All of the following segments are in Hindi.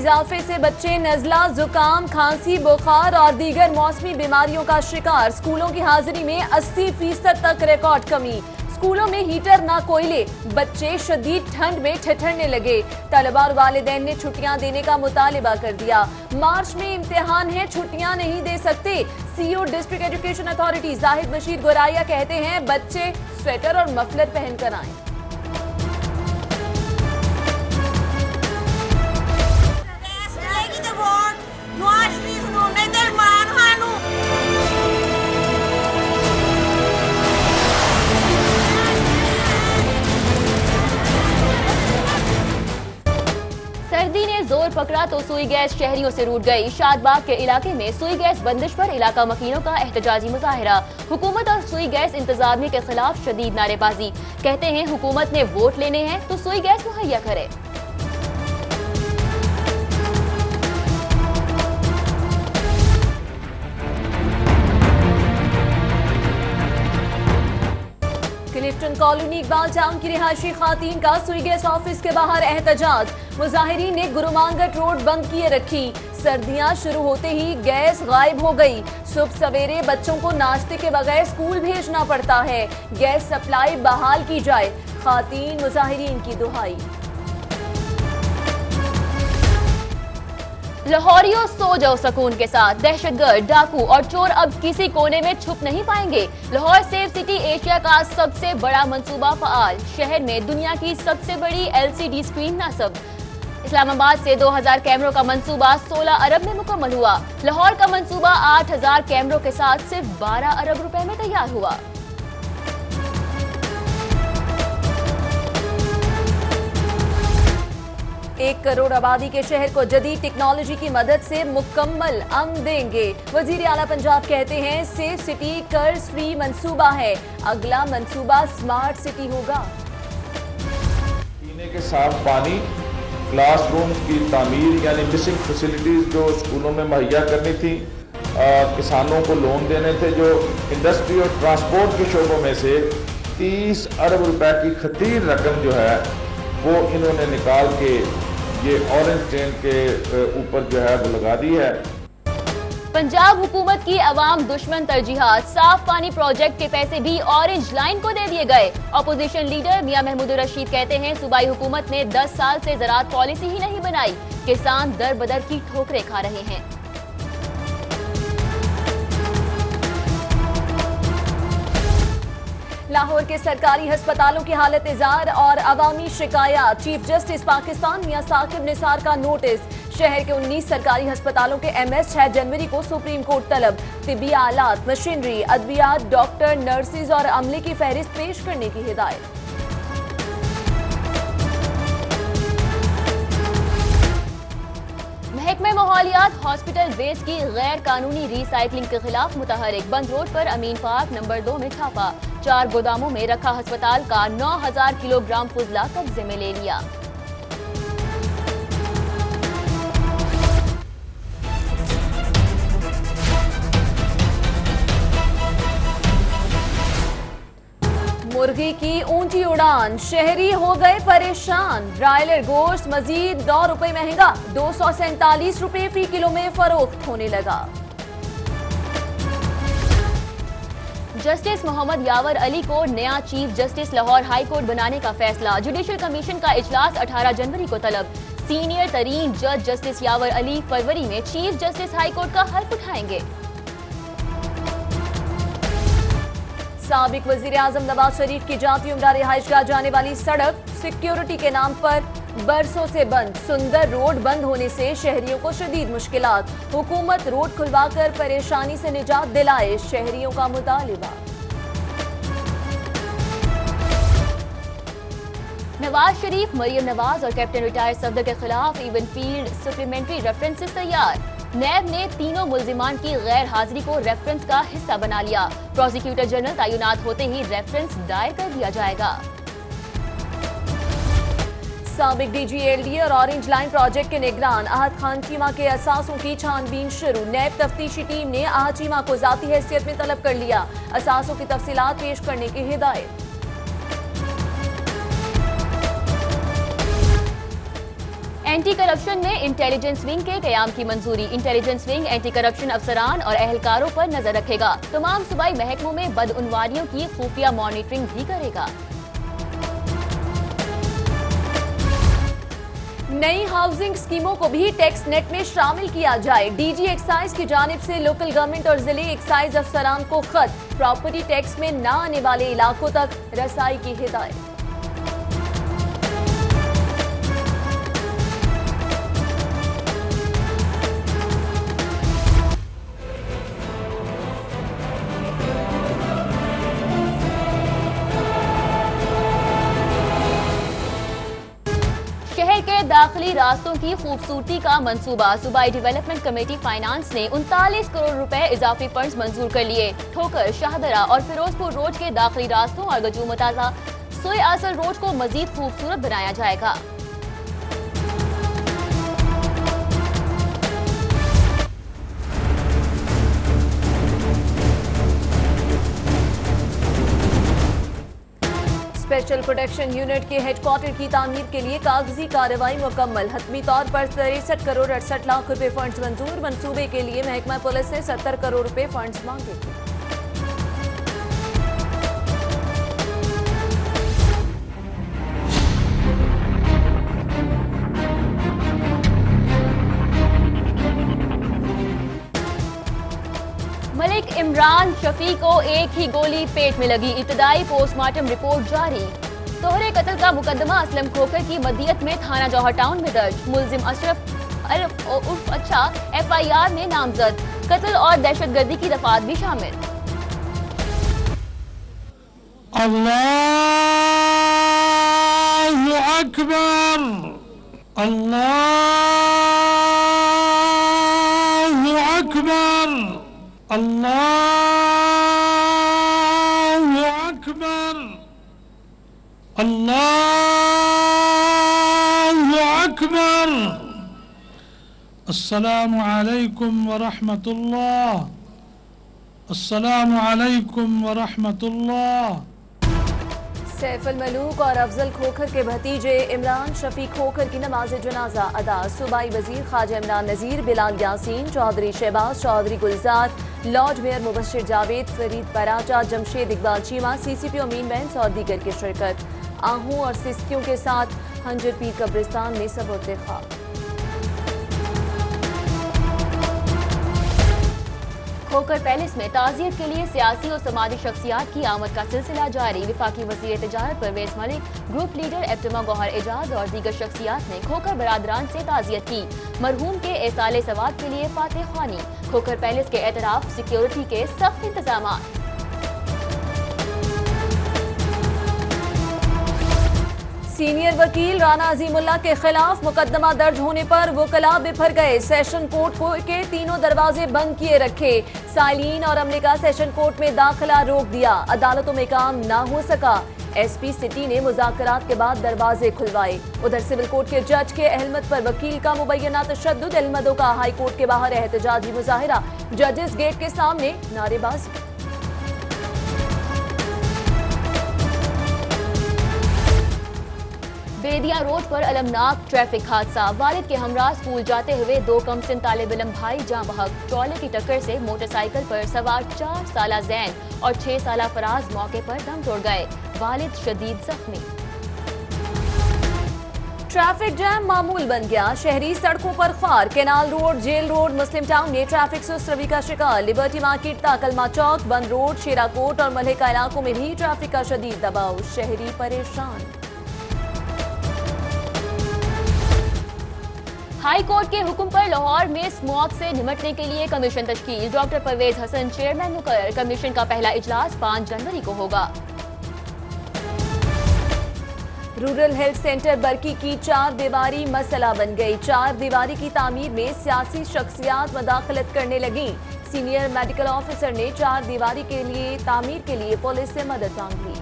इजाफे से बच्चे नजला, जुकाम, खांसी, बुखार और दीगर मौसमी बीमारियों का शिकार। स्कूलों की हाजिरी में 80% तक रिकॉर्ड कमी। स्कूलों में हीटर ना कोयले, बच्चे शदीद ठंड में ठिठुरने लगे। तलबा और वालिदैन ने छुट्टियां देने का मुतालिबा कर दिया। मार्च में इम्तिहान है, छुट्टियां नहीं दे सकते। CEO district education authority Zahid Bashir Goraya कहते हैं बच्चे स्वेटर और मफलर पहनकर आएं। सर्दी ने जोर पकड़ा तो सुई गैस शहरियों से रूठ गई। शादबाग के इलाके में सुई गैस बंदिश पर इलाका मकीनों का एहतजाजी मुजाहिरा। हुकूमत और सुई गैस इंतजामिया के खिलाफ शदीद नारेबाजी। कहते हैं हुकूमत ने वोट लेने हैं तो सुई गैस मुहैया करे। क्लिफ्टन कॉलोनी इकबाल टाउन की रिहायशी खातीन का सुई गैस ऑफिस के बाहर एहतजाज। मुजाहिरीन ने गुरुमांगट रोड बंद किए रखी। सर्दियां शुरू होते ही गैस गायब हो गई। सुबह सवेरे बच्चों को नाश्ते के बगैर स्कूल भेजना पड़ता है। गैस सप्लाई बहाल की जाए, खातीन मुजाहिरीन की दुहाई। लाहौरियों सो जाओ सुकून के साथ, दहशतगर्द, डाकू और चोर अब किसी कोने में छुप नहीं पाएंगे। लाहौर सेफ सिटी एशिया का सबसे बड़ा मंसूबा फ़आल। शहर में दुनिया की सबसे बड़ी LCD स्क्रीन नस्ब। इस्लामाबाद से 2000 कैमरों का मंसूबा 16 अरब में मुकम्मल हुआ। लाहौर का मंसूबा 8000 कैमरों के साथ सिर्फ 12 अरब रुपए में तैयार हुआ। 1 करोड़ आबादी के शहर को जदीद टेक्नोलॉजी की मदद से मुकम्मल अमन देंगे। वजीर आला पंजाब कहते हैं सेफ सिटी कर्ज फ्री मंसूबा है। अगला मंसूबा स्मार्ट सिटी होगा। पीने के साफ पानी, क्लासरूम की तामीर यानी मिसिंग फैसिलिटीज जो स्कूलों में मुहैया करनी थी, किसानों को लोन देने थे। जो इंडस्ट्री और ट्रांसपोर्ट के शोबों में से 30 अरब रुपए की खतीर रकम जो है वो इन्होंने निकाल के ये ऑरेंज ट्रेन के ऊपर जो है वो लगा दी है। पंजाब हुकूमत की अवाम दुश्मन तरजीहात। साफ पानी प्रोजेक्ट के पैसे भी ऑरेंज लाइन को दे दिए गए। अपोजिशन लीडर मियां महमूद रशीद कहते हैं सूबाई हुकूमत ने 10 साल से ज़राअत पॉलिसी ही नहीं बनाई। किसान दर बदर की ठोकरें खा रहे हैं। लाहौर के सरकारी अस्पतालों की हालत इजार और अवामी शिकायत। चीफ जस्टिस पाकिस्तान मियां साकिब निसार का नोटिस। शहर के 19 सरकारी अस्पतालों के MS 6 जनवरी को सुप्रीम कोर्ट तलब। तिब्बी आलात, मशीनरी, अद्वियात, डॉक्टर, नर्सिस और अमले की फहरिस्त पेश करने की हिदायत। महकमे माहौलियात हॉस्पिटल वेस्ट की गैर कानूनी रिसाइकलिंग के खिलाफ मुतहरिक। बंद रोड पर अमीन पार्क नंबर 2 में छापा। 4 गोदामों में रखा अस्पताल का 9000 किलोग्राम फुजला कब्जे में ले लिया। मुर्गी की ऊंची उड़ान, शहरी हो गए परेशान। ब्रायलर गोश्त मजीद 9 रुपए महंगा, 247 रुपए फी किलो में फरोख्त होने लगा। जस्टिस मोहम्मद यावर अली को नया chief justice Lahore high court बनाने का फैसला। जुडिशल कमीशन का इजलास 18 जनवरी को तलब। सीनियर तरीन जज जस्टिस यावर अली फरवरी में चीफ जस्टिस हाई कोर्ट का हल्फ उठाएंगे। साबिक वजीर आजम नवाज शरीफ की जाती उम्रा रिहाइशगाह जाने वाली सड़क सिक्योरिटी के नाम पर बरसों से बंद। सुंदर रोड बंद होने से शहरियों को शदीद मुश्किलात। हुकूमत रोड खुलवाकर परेशानी से निजात दिलाए, शहरियों का मुतालिबा। नवाज शरीफ, मरियम नवाज और कैप्टन रिटायर्ड सफदर के खिलाफ इवन फील्ड सप्लीमेंट्री रेफरेंसेस तैयार। नैब ने तीनों मुल्जिमान की गैर हाजिरी को रेफरेंस का हिस्सा बना लिया। प्रोसिक्यूटर जनरल तैनात होते ही रेफरेंस दायर कर दिया जाएगा। साबिक DG LD और ऑरेंज लाइन प्रोजेक्ट के निगरान आहत खान चीमा के असासों की छानबीन शुरू। नैब तफ्तीशी टीम ने आहत चीमा को जाती हैसियत में तलब कर लिया। असासों की तफसीलात पेश करने की हिदायत। एंटी करप्शन में इंटेलिजेंस विंग के कयाम की मंजूरी। इंटेलिजेंस विंग एंटी करप्शन अफसरान और एहलकारों पर नजर रखेगा। तमाम सूबाई महकमों में बदउनवानियों की खुफिया मॉनिटरिंग भी करेगा। नई हाउसिंग स्कीमों को भी टैक्स नेट में शामिल किया जाए। डीजी एक्साइज की जानिब से लोकल गवर्नमेंट और जिले एक्साइज अफसरान को खत। प्रॉपर्टी टैक्स में न आने वाले इलाकों तक रसाई की हिदायत। शहर के दाखिली रास्तों की खूबसूरती का मंसूबा। सूबाई डेवलपमेंट कमेटी फाइनेंस ने 39 करोड़ रुपए इजाफी फंड्स मंजूर कर लिए। ठोकर, शाहदरा और फिरोजपुर रोड के दाखिली रास्तों और गजू मुताजा सोए आसल रोड को मजीद खूबसूरत बनाया जाएगा। स्पेशल प्रोटेक्शन यूनिट के हेडक्वार्टर की तामीर के लिए कागजी कार्रवाई मुकम्मल। हतमी तौर पर 63 करोड़ 68 लाख रुपए फंड्स मंजूर। मंसूबे के लिए महकमा पुलिस ने 70 करोड़ रुपए फंड्स मांगे थे। मलिक इमरान शफी को एक ही गोली पेट में लगी। इब्तदाई पोस्टमार्टम रिपोर्ट जारी। तोहरे कत्ल का मुकदमा असलम खोकर की मदियत में थाना जौहर टाउन में दर्ज। मुलजिम अशरफ उर्फ अच्छा FIR में नामजद। कत्ल और दहशतगर्दी की दफात भी शामिल। अल्लाहु अकबर, अल्लाहु अकबर, अल्लाहु अकबर, अल्लाहु अकबर। अस्सलामु अलैकुम व रहमतुल्लाह, अस्सलामु अलैकुम व रहमतुल्लाह। सैफुल मलूक और अफजल खोखर के भतीजे इमरान शफी खोखर की नमाज जनाजा अदा। सूबाई वजीर Khawaja Imran Nazir, Bilal Yasin, Chaudhry Shahbaz, Chaudhry Gulzar, lord mayor Mubashir Javed, Farid Paracha, Jamshed Iqbal Cheema, CCP Amin Bains और दीगर की शिरकत। आहू और सिस्कियों के साथ हंजर पीर कब्रिस्तान में सबूत ख्वाब। खोकर पैलेस में ताजियत के लिए सियासी और समाजी शख्सियात की आमद का सिलसिला जारी। विफाकी वज़ीर तिजारत परवेज मलिक, ग्रुप लीडर एब्टमा गौहर एजाज और दीगर शख्सियात ने खोकर बरादरान से ताजियत की। मरहूम के एसाले सवाब के लिए फातिह ख्वानी। खोकर पैलेस के एतराफ सिक्योरिटी के सख्त इंतजाम। सीनियर वकील राना अजीमुल्लाह के खिलाफ मुकदमा दर्ज होने पर वकला बिफर गए। सेशन कोर्ट के तीनों दरवाजे बंद किए रखे। साइलिन और अमले का सेशन कोर्ट में दाखिला रोक दिया। अदालतों में काम ना हो सका। SP सिटी ने मुज़ाकरात के बाद दरवाजे खुलवाए। उधर सिविल कोर्ट के जज के अहलमत पर वकील का मुबैना तशद्दुद। अहलमदों का हाई कोर्ट के बाहर एहतजाजी मुजाहिरा। जजेस गेट के सामने नारेबाजी। बेदिया रोड पर अलमनाक ट्रैफिक हादसा। वालिद के हमरा स्कूल जाते हुए 2 कमसिन तालिब इल्म भाई जाँ बहक। ट्रॉले की टक्कर से मोटरसाइकिल पर सवार 4 साला जैन और 6 साला फराज मौके पर दम तोड़ गए। वालिद शदीद जख्मी। ट्रैफिक जैम मामूल बन गया। शहरी सड़कों पर ख्वार। कैनाल रोड, जेल रोड, मुस्लिम टाउन में ट्रैफिक सुस्त रवि का शिकार। लिबर्टी मार्केट, ताकलमा चौक, बंद रोड, शेराकोट और मलहका इलाकों में भी ट्रैफिक का शदीद दबाव। शहरी परेशान। हाई कोर्ट के हुक्म पर लाहौर में स्मॉग से निपटने के लिए कमीशन तश्कील। डॉक्टर परवेज हसन चेयरमैन मुकर्रर। कमीशन का पहला इजलास 5 जनवरी को होगा। रूरल हेल्थ सेंटर बरकी की 4 दीवारी मसला बन गई। 4 दीवारी की तामीर में सियासी शख्सियात मदाखलत करने लगी। सीनियर मेडिकल ऑफिसर ने 4 दीवारी के लिए तामीर के लिए पुलिस से मदद मांग ली।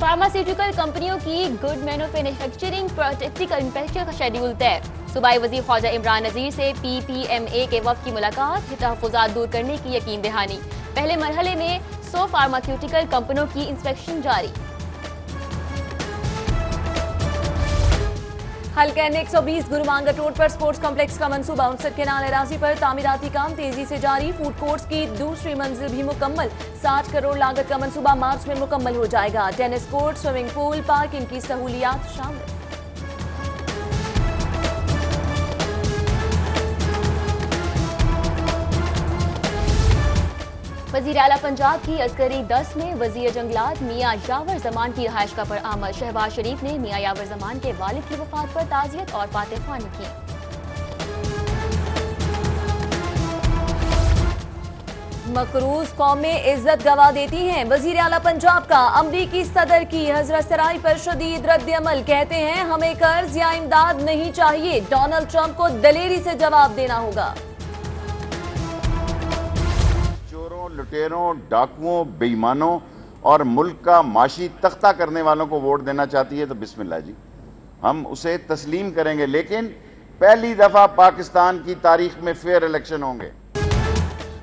फार्मास्यूटिकल कंपनियों की गुड मैन्युफैक्चरिंग प्रैक्टिकल इंस्पेक्शन का शेड्यूल तय। सूबाई वजीर ख्वाजा इमरान नजीर से PPMA के वफ्द की मुलाकात। तहफ़्फ़ुज़ात दूर करने की यकीन दहानी। पहले मरहले में 100 फार्मास्यूटिकल कंपनियों की इंस्पेक्शन जारी। हल्का N 120 गुरु मांगट रोड पर स्पोर्ट्स कॉम्प्लेक्स का मंसूबा 59 केनाल एराजी पर तामीराती काम तेजी से जारी। फूड कोर्ट्स की दूसरी मंजिल भी मुकम्मल। 60 करोड़ लागत का मंसूबा मार्च में मुकम्मल हो जाएगा। Tennis court, swimming pool, parking की सहूलियात शामिल। वज़ीर आला पंजाब की अस्करी 10 में वज़ीर जंगलात मियां यावर जमान की रहायश का पर आमद। शहबाज शरीफ ने मियां यावर जमान के वालिद की वफात पर ताज़ियत और फातिह ख्वानी की। मकरूज कौमें इज्जत गवा देती हैं। वज़ीर आला पंजाब का अमरीकी सदर की हजरत सराय पर शदीद रद्द अमल। कहते हैं हमें कर्ज या इमदाद नहीं चाहिए। डोनाल्ड ट्रंप को दलेरी से जवाब देना होगा। लुटेरों, डाकुओं, बेईमानों और मुल्क का माशी तख्ता करने वालों को वोट देना चाहती है तो बिस्मिल्लाह जी, हम उसे तस्लीम करेंगे, लेकिन पहली दफा पाकिस्तान की तारीख में फेयर इलेक्शन होंगे।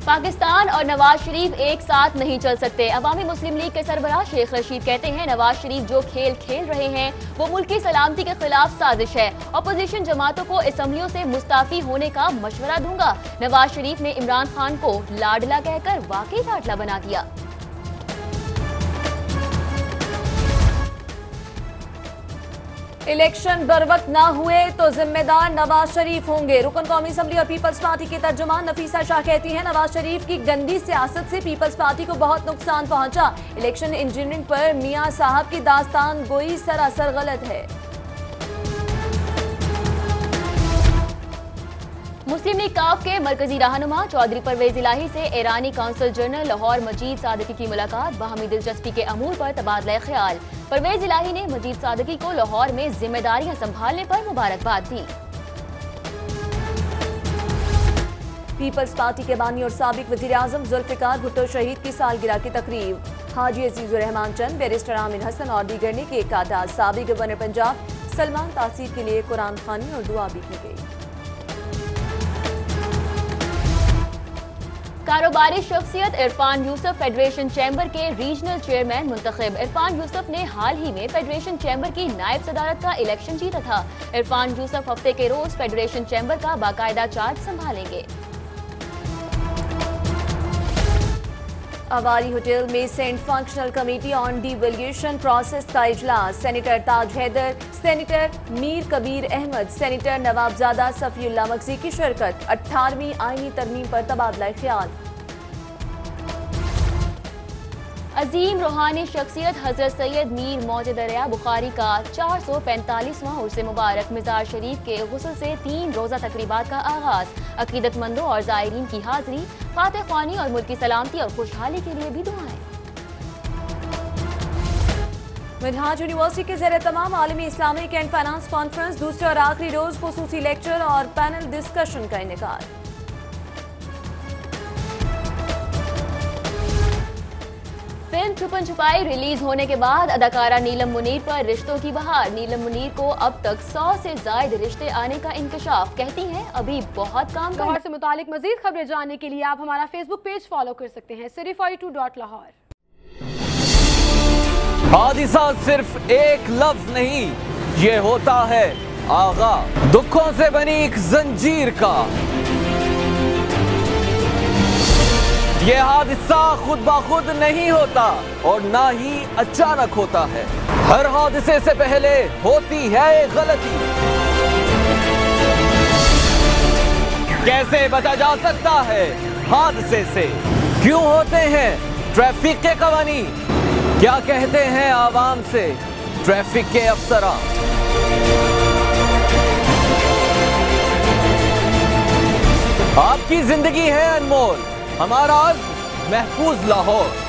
पाकिस्तान और नवाज शरीफ एक साथ नहीं चल सकते। अवामी मुस्लिम लीग के सरबराह शेख रशीद कहते हैं नवाज शरीफ जो खेल खेल रहे हैं वो मुल्क की सलामती के खिलाफ साजिश है। अपोजिशन जमातों को असम्बलियों से मुस्ताफी होने का मशवरा दूंगा। नवाज शरीफ ने इमरान खान को लाडला कहकर वाकई लाडला बना दिया। इलेक्शन बरवक्त ना हुए तो जिम्मेदार नवाज शरीफ होंगे। रुकन कौमी असम्बली और पीपल्स पार्टी की तर्जुमान नफीसा शाह कहती हैं नवाज शरीफ की गंदी सियासत से पीपल्स पार्टी को बहुत नुकसान पहुंचा। इलेक्शन इंजीनियरिंग पर मियां साहब की दास्तान गोई सरासर गलत है। मुस्लिम लीग काफ के मरकजी रहनुमा चौधरी परवेज इलाही से ईरानी काउंसिल जनरल लाहौर मजीद सादकी की मुलाकात। बाहमी दिलचस्पी के अमूर पर तबादला ख्याल। परवेज इलाही ने मजीद सादकी को लाहौर में जिम्मेदारियां संभालने पर मुबारकबाद दी। पीपल्स पार्टी के बानी और साबिक वजीर आजम जुल्फिकार भुट्टो शहीद की सालगिरह की तकरीब। हाजी अजीजुर रहमान चंद, बैरिस्टर आमिर हसन और दीगर ने केक काटा। साबिक गवर्नर पंजाब सलमान तासीर के लिए कुरान खानी और दुआ भी की गई। कारोबारी शख्सियत इरफान यूसुफ फेडरेशन चैम्बर के रीजनल चेयरमैन मुंतखब। इरफान यूसुफ ने हाल ही में फेडरेशन चैम्बर की नायब सदारत का इलेक्शन जीता था। इरफान यूसुफ हफ्ते के रोज फेडरेशन चैम्बर का बाकायदा चार्ज संभालेंगे। अवारी होटल में senate functional committee on devolution process का इजलास। Senator Taj Haider, senator Mir Kabir Ahmad, senator Nawabzada Safiullah Magsi की शिरकत। 18वीं आईनी तरमीम पर तबादला ख्याल। अजीम रूहानी शख्सियत हजरत सैयद मीर मौजूद दरिया बुखारी का 445वां उर्स मुबारक। मिजार शरीफ के गुस्ल से 3 रोजा तकरीबात का आगाज। अकीदतमंदों और जायरीन की हाजिरी। फातिह ख्वानी और मुल्क की सलामती और खुशहाली के लिए भी दुआएं। मिनहाज यूनिवर्सिटी के ज़ेर तमाम आलमी इस्लामिक एंड फाइनेंस कॉन्फ्रेंस दूसरे और आखिरी रोज खुसूसी लेक्चर और पैनल डिस्कशन का इनेकाद। फिल्म छुपन छुपाई रिलीज होने के बाद अदाकारा नीलम मुनीर पर रिश्तों की बहार। नीलम मुनीर को अब तक 100 से ज्यादा रिश्ते आने का इंकशाफ। कहती हैं अभी बहुत काम लाहौर से मुतालिक मजीद खबरें जानने के लिए आप हमारा फेसबुक पेज फॉलो कर सकते हैं City42.Lahore। हादिसा सिर्फ एक लफ्ज नहीं, ये होता है आगा दुखों से बनी एक जंजीर का। ये हादसा खुद ब खुद नहीं होता और ना ही अचानक होता है। हर हादसे से पहले होती है गलती। कैसे बचा जा सकता है हादसे से? क्यों होते हैं ट्रैफिक के कवानीन? क्या कहते हैं आवाम से ट्रैफिक के अफसरान? आपकी जिंदगी है अनमोल, हमारा महफूज लाहौर।